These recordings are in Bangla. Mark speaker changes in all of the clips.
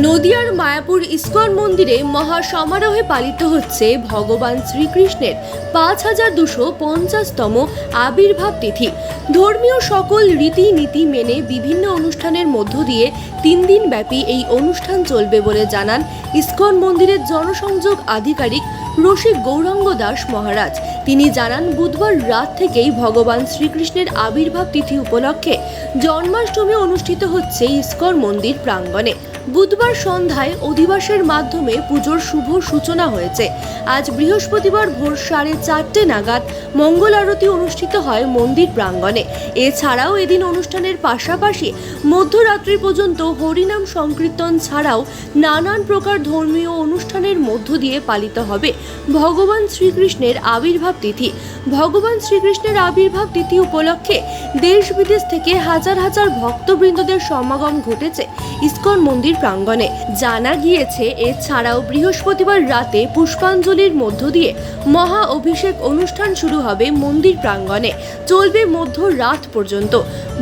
Speaker 1: নদিয়ার মায়াপুর ইস্কন মন্দিরে মহা সমারোহে পালিত হচ্ছে ভগবান শ্রীকৃষ্ণের 5250তম আবির্ভাব তিথি। ধর্মীয় সকল রীতিনীতি মেনে বিভিন্ন অনুষ্ঠানের মধ্য দিয়ে 3 দিন ব্যাপী এই অনুষ্ঠান চলবে বলে জানান ইস্কন মন্দিরের জনসংযোগ আধিকারিক রসিক গৌরাঙ্গ দাস মহারাজ। তিনি জানান, বুধবার রাত থেকেই ভগবান শ্রীকৃষ্ণের আবির্ভাব তিথি উপলক্ষে জন্মাষ্টমী অনুষ্ঠিত হচ্ছে ইস্কন মন্দির প্রাঙ্গণে। বুধবার সন্ধ্যায় অধিবাসের মাধ্যমে পুজোর শুভ সূচনা হয়েছে। আজ বৃহস্পতিবার ভোর 4:30 নাগাদ মঙ্গল আরতি অনুষ্ঠিত হয় মন্দির প্রাঙ্গণে। এছাড়াও এদিন অনুষ্ঠানের পাশাপাশি মধ্যরাত্রি পর্যন্ত হরিনাম সংকীর্তন ছাড়াও নানান প্রকার ধর্মীয় অনুষ্ঠানের মধ্য দিয়ে পালিত হবে ভগবান শ্রীকৃষ্ণের আবির্ভাব তিথি। ভগবান শ্রীকৃষ্ণের আবির্ভাব তিথি উপলক্ষে দেশ বিদেশ থেকে হাজার হাজার ভক্তবৃন্দদের সমাগম ঘটেছে ইস্কন মন্দির প্রাঙ্গণে। জানা গিয়েছে, এছাড়াও বৃহস্পতিবার রাতে পুষ্পাঞ্জলির মধ্য দিয়ে মহা অভিষেক অনুষ্ঠান শুরু হবে মন্দির প্রাঙ্গণে, চলবে মধ্যরাত পর্যন্ত।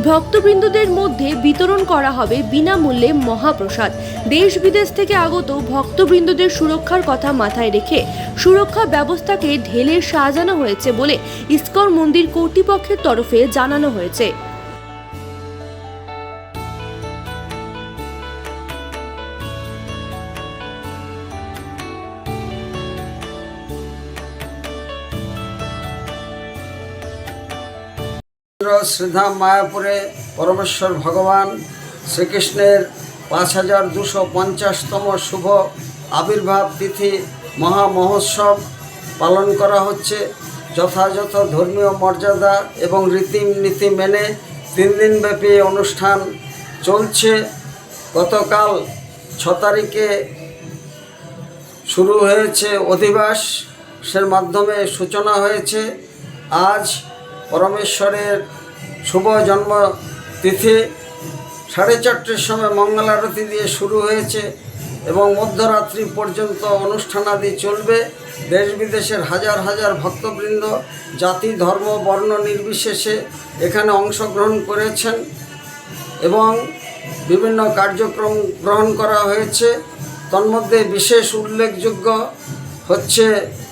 Speaker 1: ভক্তবৃন্দদের মধ্যে বিতরণ করা হবে বিনামূল্যে মহাপ্রসাদ। দেশ বিদেশ থেকে আগত ভক্তবৃন্দদের সুরক্ষার কথা মাথায় রেখে সুরক্ষা ব্যবস্থাকে ঢেলে সাজানো হয়েছে বলে ইস্কন মন্দির কর্তৃপক্ষের তরফে জানানো হয়েছে।
Speaker 2: শ্রীধাম মায়াপুরে পরমেশ্বর ভগবান শ্রীকৃষ্ণের 5250তম শুভ আবির্ভাব তিথি মহা মহোৎসব পালন করা হচ্ছে। যথাযথ ধর্মীয় মর্যাদা এবং রীতিনীতি মেনে 3 দিনব্যাপী অনুষ্ঠান চলছে। গতকাল 6 তারিখে শুরু হয়েছে অধিবাসের মাধ্যমে সূচনা হয়েছে। আজ পরমেশ্বরের শুভ জন্ম তিথি 4:30 সময় মঙ্গল আরতি দিয়ে শুরু হয়েছে এবং মধ্যরাত্রি পর্যন্ত অনুষ্ঠানাদি চলবে। দেশ বিদেশের হাজার হাজার ভক্তবৃন্দ জাতি ধর্ম বর্ণ নির্বিশেষে এখানে অংশগ্রহণ করেছেন এবং বিভিন্ন কার্যক্রম গ্রহণ করা হয়েছে। তন্মধ্যে বিশেষ উল্লেখযোগ্য হচ্ছে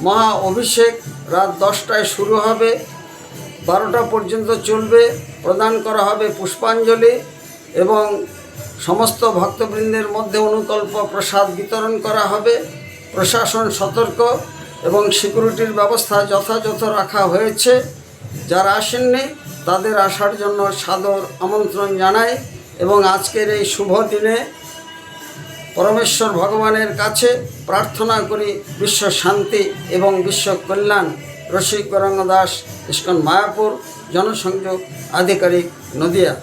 Speaker 2: মহা অভিষেক রাত 10টায় শুরু হবে, 12টা পর্যন্ত চলবে। প্রদান করা হবে পুষ্পাঞ্জলি এবং সমস্ত ভক্তবৃন্দের মধ্যে অনুকল্প প্রসাদ বিতরণ করা হবে। প্রশাসন সতর্ক এবং সিকিউরিটির ব্যবস্থা যথাযথ রাখা হয়েছে। যারা আসেননি তাদের আসার জন্য সাদর আমন্ত্রণ জানাই এবং আজকের এই শুভ দিনে পরমেশ্বর ভগবানের কাছে প্রার্থনা করি বিশ্ব শান্তি এবং বিশ্ব কল্যাণ। রসিক গৌরাঙ্গ দাস, ইস্কন মায়াপুর, জনসংযোগ আধিকারিক, নদিয়া।